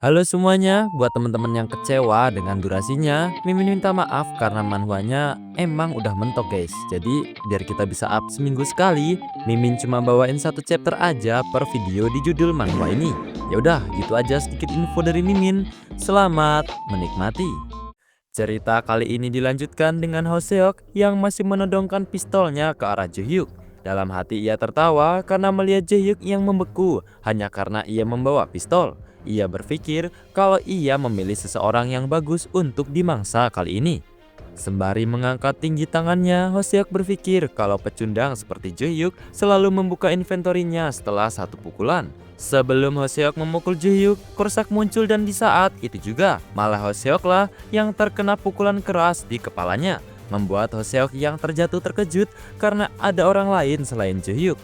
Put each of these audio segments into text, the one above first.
Halo semuanya, buat teman-teman yang kecewa dengan durasinya, Mimin minta maaf karena manhwanya emang udah mentok guys. Jadi biar kita bisa up seminggu sekali, Mimin cuma bawain satu chapter aja per video di judul manhwa ini. Ya udah, gitu aja sedikit info dari Mimin. Selamat menikmati. Cerita kali ini dilanjutkan dengan Hoseok yang masih menodongkan pistolnya ke arah Jaehyuk. Dalam hati ia tertawa karena melihat Jaehyuk yang membeku hanya karena ia membawa pistol. Ia berpikir kalau ia memilih seseorang yang bagus untuk dimangsa kali ini. Sembari mengangkat tinggi tangannya, Hoseok berpikir kalau pecundang seperti Jaehyuk selalu membuka inventorinya setelah satu pukulan. Sebelum Hoseok memukul Jaehyuk, Korsak muncul dan di saat itu juga malah Hoseok lah yang terkena pukulan keras di kepalanya, membuat Hoseok yang terjatuh terkejut karena ada orang lain selain Jaehyuk.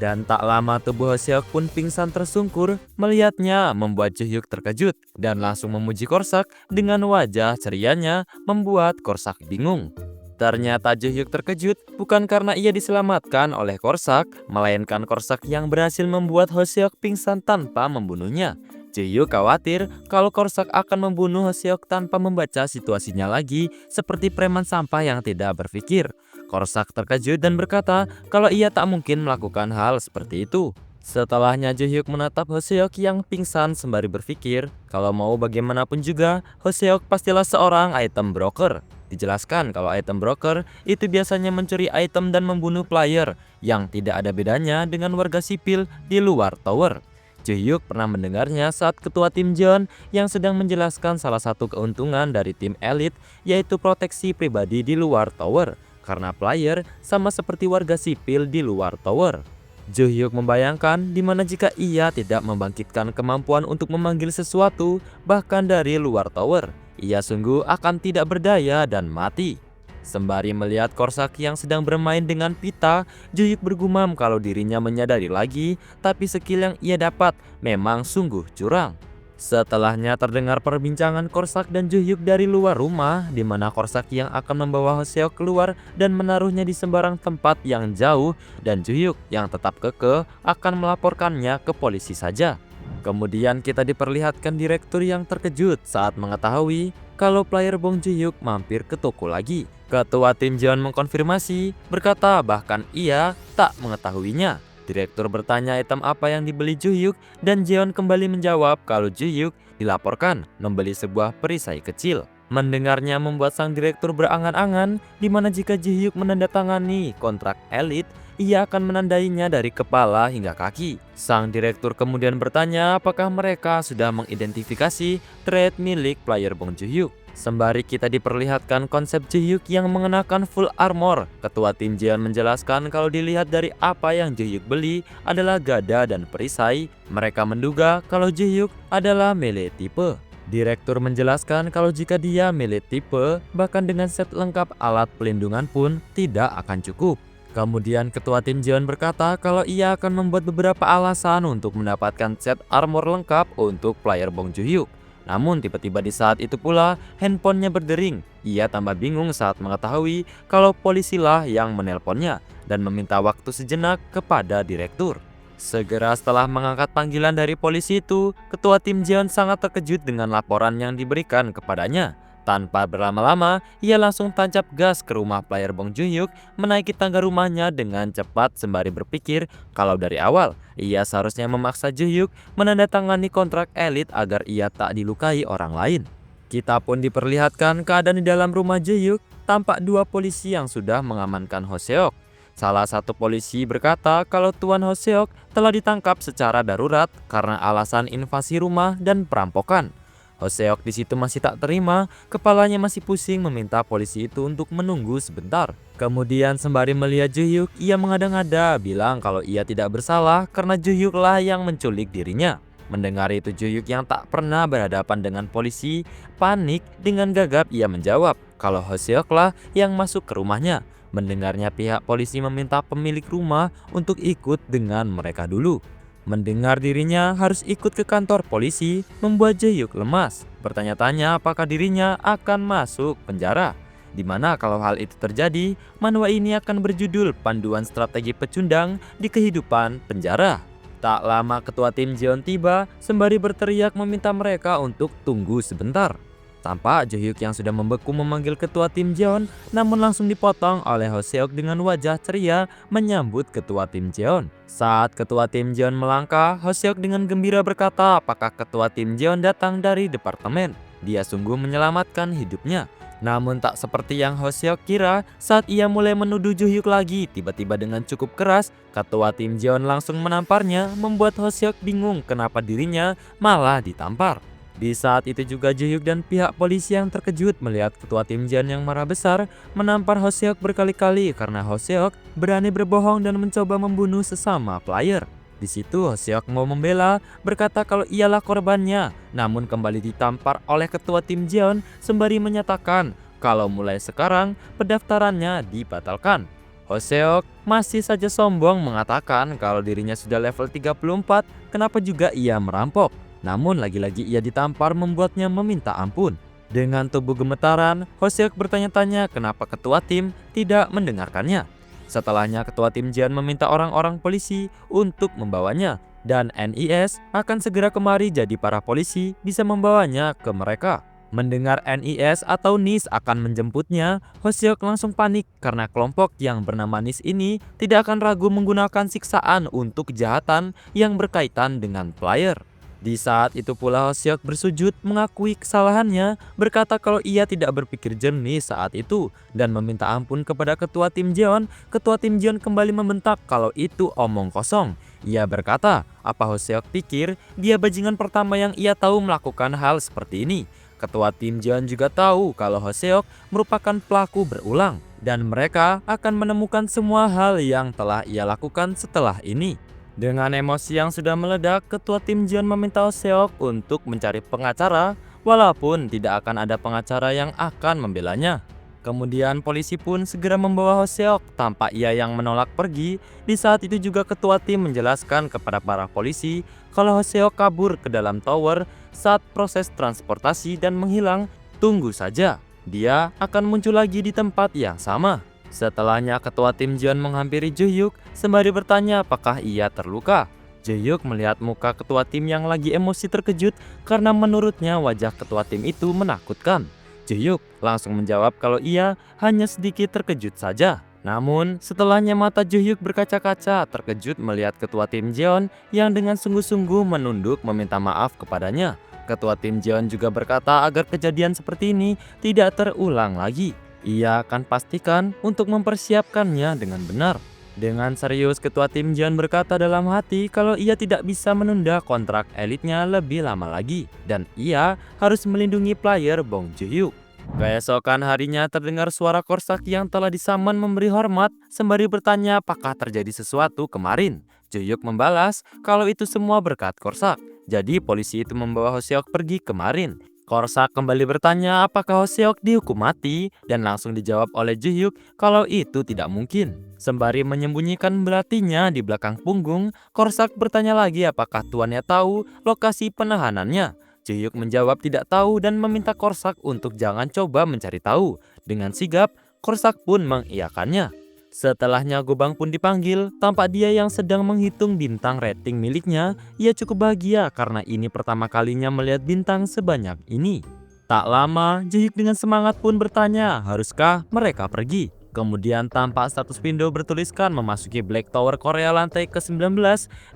Dan tak lama tubuh Hoseok pun pingsan tersungkur, melihatnya membuat Jaehyuk terkejut dan langsung memuji Korsak dengan wajah cerianya membuat Korsak bingung. Ternyata Jaehyuk terkejut bukan karena ia diselamatkan oleh Korsak, melainkan Korsak yang berhasil membuat Hoseok pingsan tanpa membunuhnya. Jaehyuk khawatir kalau Korsak akan membunuh Hoseok tanpa membaca situasinya lagi seperti preman sampah yang tidak berpikir. Korsak terkejut dan berkata kalau ia tak mungkin melakukan hal seperti itu. Setelahnya Jaehyuk menatap Hoseok yang pingsan sembari berpikir kalau mau bagaimanapun juga Hoseok pastilah seorang item broker. Dijelaskan kalau item broker itu biasanya mencuri item dan membunuh player yang tidak ada bedanya dengan warga sipil di luar tower. Jaehyuk pernah mendengarnya saat ketua tim Jeon yang sedang menjelaskan salah satu keuntungan dari tim elit yaitu proteksi pribadi di luar tower. Karena player sama seperti warga sipil di luar tower. Jaehyuk membayangkan dimana jika ia tidak membangkitkan kemampuan untuk memanggil sesuatu bahkan dari luar tower, ia sungguh akan tidak berdaya dan mati. Sembari melihat Korsak yang sedang bermain dengan pita, Jaehyuk bergumam kalau dirinya menyadari lagi, tapi skill yang ia dapat memang sungguh curang. Setelahnya terdengar perbincangan Korsak dan Jaehyuk dari luar rumah, di mana Korsak yang akan membawa Hoseok keluar dan menaruhnya di sembarang tempat yang jauh, dan Jaehyuk yang tetap kekeh akan melaporkannya ke polisi saja. Kemudian kita diperlihatkan direktur yang terkejut saat mengetahui kalau player Bong Jaehyuk mampir ke toko lagi. Ketua tim Jeon mengkonfirmasi, berkata bahkan ia tak mengetahuinya. Direktur bertanya item apa yang dibeli Jaehyuk dan Jeon kembali menjawab kalau Jaehyuk dilaporkan membeli sebuah perisai kecil. Mendengarnya membuat sang direktur berangan-angan di mana jika Jaehyuk menandatangani kontrak elit, ia akan menandainya dari kepala hingga kaki. Sang direktur kemudian bertanya apakah mereka sudah mengidentifikasi trade milik player Bong Jaehyuk. Sembari kita diperlihatkan konsep Jaehyuk yang mengenakan full armor, ketua tim Jeon menjelaskan kalau dilihat dari apa yang Jaehyuk beli adalah gada dan perisai, mereka menduga kalau Jaehyuk adalah melee tipe. Direktur menjelaskan kalau jika dia melee tipe, bahkan dengan set lengkap alat pelindungan pun tidak akan cukup. Kemudian ketua tim Jeon berkata kalau ia akan membuat beberapa alasan untuk mendapatkan set armor lengkap untuk player Bong Jaehyuk. Namun tiba-tiba di saat itu pula handphonenya berdering. Ia tambah bingung saat mengetahui kalau polisilah yang menelponnya dan meminta waktu sejenak kepada direktur. Segera setelah mengangkat panggilan dari polisi itu, ketua tim Jeon sangat terkejut dengan laporan yang diberikan kepadanya. Tanpa berlama-lama, ia langsung tancap gas ke rumah player Bong Joon-hyuk, menaiki tangga rumahnya dengan cepat sembari berpikir kalau dari awal ia seharusnya memaksa Joo-hyuk menandatangani kontrak elit agar ia tak dilukai orang lain. Kita pun diperlihatkan keadaan di dalam rumah Joo-hyuk, tampak dua polisi yang sudah mengamankan Hoseok. Salah satu polisi berkata kalau Tuan Hoseok telah ditangkap secara darurat karena alasan invasi rumah dan perampokan. Hoseok di situ masih tak terima, kepalanya masih pusing meminta polisi itu untuk menunggu sebentar. Kemudian sembari melihat Joo-hyuk, ia mengada-ngada bilang kalau ia tidak bersalah karena Joo-hyuk lah yang menculik dirinya. Mendengar itu Joo-hyuk yang tak pernah berhadapan dengan polisi, panik dengan gagap ia menjawab kalau Hoseok lah yang masuk ke rumahnya. Mendengarnya pihak polisi meminta pemilik rumah untuk ikut dengan mereka dulu. Mendengar dirinya harus ikut ke kantor polisi membuat Joo-hyuk lemas. Bertanya-tanya apakah dirinya akan masuk penjara. Dimana kalau hal itu terjadi, manhwa ini akan berjudul Panduan Strategi Pecundang di Kehidupan Penjara. Tak lama ketua tim Jeon tiba sembari berteriak meminta mereka untuk tunggu sebentar. Tampak Jo-hyuk yang sudah membeku memanggil ketua tim Jeon, namun langsung dipotong oleh Ho-seok dengan wajah ceria menyambut ketua tim Jeon. Saat ketua tim Jeon melangkah, Ho-seok dengan gembira berkata apakah ketua tim Jeon datang dari departemen. Dia sungguh menyelamatkan hidupnya. Namun tak seperti yang Ho-seok kira, saat ia mulai menuduh Jo-hyuk lagi, tiba-tiba dengan cukup keras, ketua tim Jeon langsung menamparnya, membuat Ho-seok bingung kenapa dirinya malah ditampar. Di saat itu juga Jo-hyuk dan pihak polisi yang terkejut melihat ketua tim Jeon yang marah besar menampar Ho-seok berkali-kali karena Ho-seok berani berbohong dan mencoba membunuh sesama player. Di situ Ho-seok mau membela, berkata kalau ialah korbannya, namun kembali ditampar oleh ketua tim Jeon sembari menyatakan kalau mulai sekarang pendaftarannya dibatalkan. Ho-seok masih saja sombong mengatakan kalau dirinya sudah level 34, kenapa juga ia merampok. Namun lagi-lagi ia ditampar membuatnya meminta ampun. Dengan tubuh gemetaran, Ho-seok bertanya-tanya kenapa ketua tim tidak mendengarkannya. Setelahnya ketua tim Jeon meminta orang-orang polisi untuk membawanya, dan NIS akan segera kemari jadi para polisi bisa membawanya ke mereka. Mendengar NIS atau NIS akan menjemputnya, Ho-seok langsung panik karena kelompok yang bernama NIS ini tidak akan ragu menggunakan siksaan untuk kejahatan yang berkaitan dengan player. Di saat itu pula Ho-seok bersujud mengakui kesalahannya, berkata kalau ia tidak berpikir jernih saat itu dan meminta ampun kepada ketua tim Jeon. Ketua tim Jeon kembali membentak kalau itu omong kosong. Ia berkata, apa Ho-seok pikir dia bajingan pertama yang ia tahu melakukan hal seperti ini. Ketua tim Jeon juga tahu kalau Ho-seok merupakan pelaku berulang dan mereka akan menemukan semua hal yang telah ia lakukan setelah ini. Dengan emosi yang sudah meledak, ketua tim Jeon meminta Ho-seok untuk mencari pengacara, walaupun tidak akan ada pengacara yang akan membelanya. Kemudian polisi pun segera membawa Ho-seok tanpa ia yang menolak pergi. Di saat itu juga ketua tim menjelaskan kepada para polisi kalau Ho-seok kabur ke dalam tower saat proses transportasi dan menghilang. Tunggu saja, dia akan muncul lagi di tempat yang sama. Setelahnya ketua tim Jeon menghampiri Jo-hyuk sembari bertanya apakah ia terluka. Jo-hyuk melihat muka ketua tim yang lagi emosi terkejut karena menurutnya wajah ketua tim itu menakutkan. Jo-hyuk langsung menjawab kalau ia hanya sedikit terkejut saja. Namun setelahnya mata Jo-hyuk berkaca-kaca terkejut melihat ketua tim Jeon yang dengan sungguh-sungguh menunduk meminta maaf kepadanya. Ketua tim Jeon juga berkata agar kejadian seperti ini tidak terulang lagi. Ia akan pastikan untuk mempersiapkannya dengan benar. Dengan serius ketua tim Jeon berkata dalam hati kalau ia tidak bisa menunda kontrak elitnya lebih lama lagi dan ia harus melindungi player Bong Joo-hyuk. Keesokan harinya terdengar suara Korsak yang telah disaman memberi hormat sembari bertanya apakah terjadi sesuatu kemarin. Jo-hyuk membalas kalau itu semua berkat Korsak. Jadi polisi itu membawa Ho-seok pergi kemarin. Korsak kembali bertanya apakah Ho-seok dihukum mati dan langsung dijawab oleh Jo-hyuk kalau itu tidak mungkin. Sembari menyembunyikan belatinya di belakang punggung, Korsak bertanya lagi apakah tuannya tahu lokasi penahanannya. Jo-hyuk menjawab tidak tahu dan meminta Korsak untuk jangan coba mencari tahu. Dengan sigap, Korsak pun mengiyakannya. Setelahnya Gobang pun dipanggil, tampak dia yang sedang menghitung bintang rating miliknya. Ia cukup bahagia karena ini pertama kalinya melihat bintang sebanyak ini. Tak lama, Jo-hyuk dengan semangat pun bertanya, haruskah mereka pergi? Kemudian tampak status window bertuliskan memasuki Black Tower Korea lantai ke-19.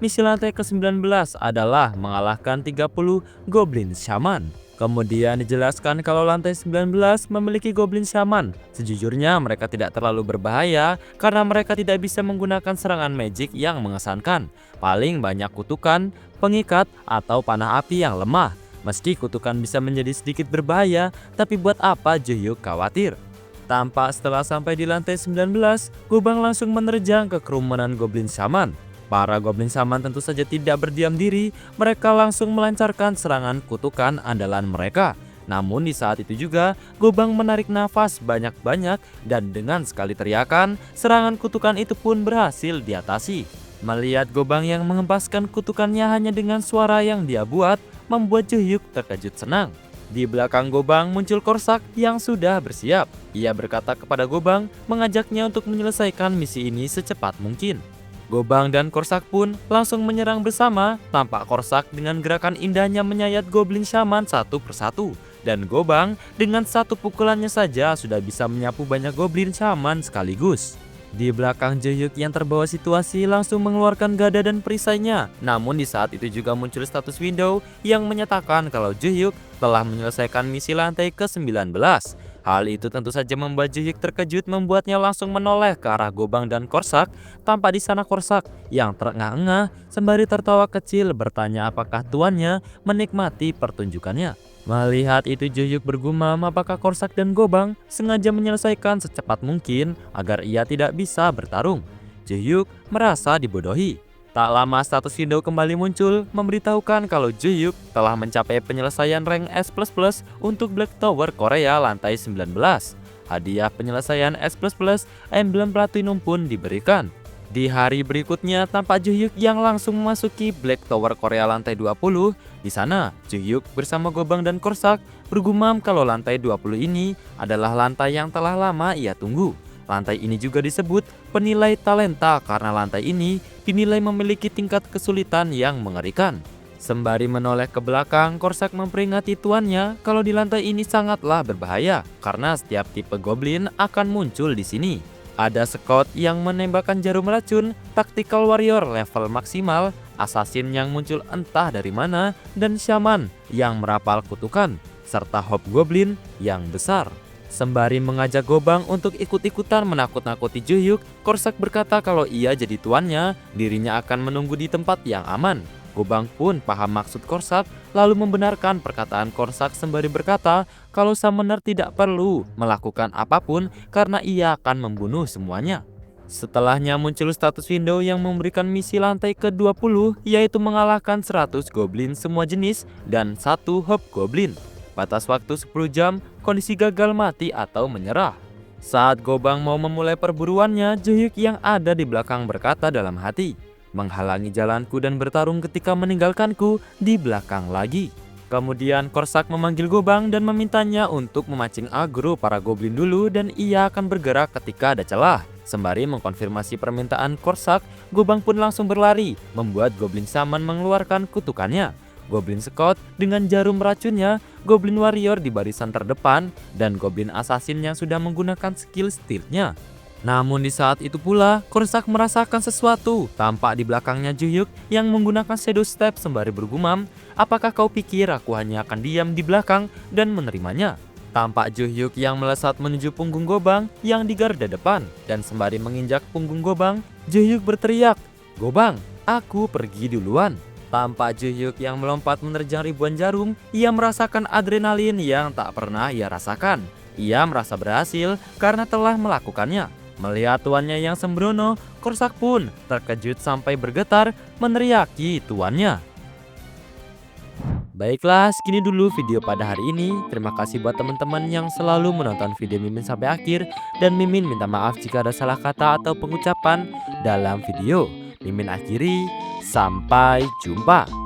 Misi lantai ke-19 adalah mengalahkan 30 Goblin Shaman. Kemudian dijelaskan kalau lantai 19 memiliki Goblin Shaman. Sejujurnya mereka tidak terlalu berbahaya karena mereka tidak bisa menggunakan serangan magic yang mengesankan. Paling banyak kutukan, pengikat, atau panah api yang lemah. Meski kutukan bisa menjadi sedikit berbahaya, tapi buat apa Jo-hyuk khawatir? Tampak setelah sampai di lantai 19, Gobang langsung menerjang ke kerumunan Goblin Shaman. Para Goblin Shaman tentu saja tidak berdiam diri, mereka langsung melancarkan serangan kutukan andalan mereka. Namun di saat itu juga, Gobang menarik nafas banyak-banyak dan dengan sekali teriakan, serangan kutukan itu pun berhasil diatasi. Melihat Gobang yang mengempaskan kutukannya hanya dengan suara yang dia buat, membuat Jo-hyuk terkejut senang. Di belakang Gobang muncul Korsak yang sudah bersiap. Ia berkata kepada Gobang, mengajaknya untuk menyelesaikan misi ini secepat mungkin. Gobang dan Korsak pun langsung menyerang bersama. Tampak Korsak dengan gerakan indahnya menyayat goblin shaman satu persatu. Dan Gobang dengan satu pukulannya saja sudah bisa menyapu banyak goblin shaman sekaligus. Di belakang Jaehyuk yang terbawa situasi langsung mengeluarkan gada dan perisainya. Namun di saat itu juga muncul status window yang menyatakan kalau Jaehyuk telah menyelesaikan misi lantai ke-19. Hal itu tentu saja membuat Jaehyuk terkejut, membuatnya langsung menoleh ke arah Gobang dan Korsak. Tampak di sana Korsak yang terengah-engah sembari tertawa kecil bertanya apakah tuannya menikmati pertunjukannya. Melihat itu Jaehyuk bergumam apakah Korsak dan Gobang sengaja menyelesaikan secepat mungkin agar ia tidak bisa bertarung. Jaehyuk merasa dibodohi. Tak lama status window kembali muncul memberitahukan kalau Jaehyuk telah mencapai penyelesaian rank S++ untuk Black Tower Korea lantai 19. Hadiah penyelesaian S++ emblem platinum pun diberikan. Di hari berikutnya tampak Jaehyuk yang langsung memasuki Black Tower Korea lantai 20. Di sana, Jaehyuk bersama Gobang dan Korsak bergumam kalau lantai 20 ini adalah lantai yang telah lama ia tunggu. Lantai ini juga disebut penilai talenta karena lantai ini dinilai memiliki tingkat kesulitan yang mengerikan. Sembari menoleh ke belakang, Korsak memperingati tuannya kalau di lantai ini sangatlah berbahaya karena setiap tipe goblin akan muncul di sini. Ada Scout yang menembakkan jarum racun, Tactical Warrior level maksimal, Assassin yang muncul entah dari mana, dan Shaman yang merapal kutukan, serta Hobgoblin yang besar. Sembari mengajak Gobang untuk ikut-ikutan menakut-nakuti Jaehyuk, Korsak berkata kalau ia jadi tuannya, dirinya akan menunggu di tempat yang aman. Gobang pun paham maksud Korsak, lalu membenarkan perkataan Korsak sembari berkata kalau Summoner tidak perlu melakukan apapun karena ia akan membunuh semuanya. Setelahnya muncul status window yang memberikan misi lantai ke-20, yaitu mengalahkan 100 goblin semua jenis dan 1 hobgoblin. Batas waktu 10 jam, kondisi gagal mati atau menyerah. Saat Gobang mau memulai perburuannya, Jaehyuk yang ada di belakang berkata dalam hati, "Menghalangi jalanku dan bertarung ketika meninggalkanku di belakang lagi." Kemudian Korsak memanggil Gobang dan memintanya untuk memancing aggro para goblin dulu dan ia akan bergerak ketika ada celah. Sembari mengkonfirmasi permintaan Korsak, Gobang pun langsung berlari, membuat goblin shaman mengeluarkan kutukannya. Goblin Scout dengan jarum racunnya, Goblin Warrior di barisan terdepan, dan Goblin Assassin yang sudah menggunakan skill stealth-nya. Namun di saat itu pula, Korsak merasakan sesuatu. Tampak di belakangnya Jaehyuk yang menggunakan shadow step sembari bergumam, "Apakah kau pikir aku hanya akan diam di belakang dan menerimanya?" Tampak Jaehyuk yang melesat menuju punggung Gobang yang di garda depan, dan sembari menginjak punggung Gobang, Jaehyuk berteriak, "Gobang, aku pergi duluan." Tampak Jaehyuk yang melompat menerjang ribuan jarum, ia merasakan adrenalin yang tak pernah ia rasakan. Ia merasa berhasil karena telah melakukannya. Melihat tuannya yang sembrono, Korsak pun terkejut sampai bergetar meneriaki tuannya. Baiklah, segini dulu video pada hari ini. Terima kasih buat teman-teman yang selalu menonton video Mimin sampai akhir. Dan Mimin minta maaf jika ada salah kata atau pengucapan dalam video. Mimin akhiri, sampai jumpa.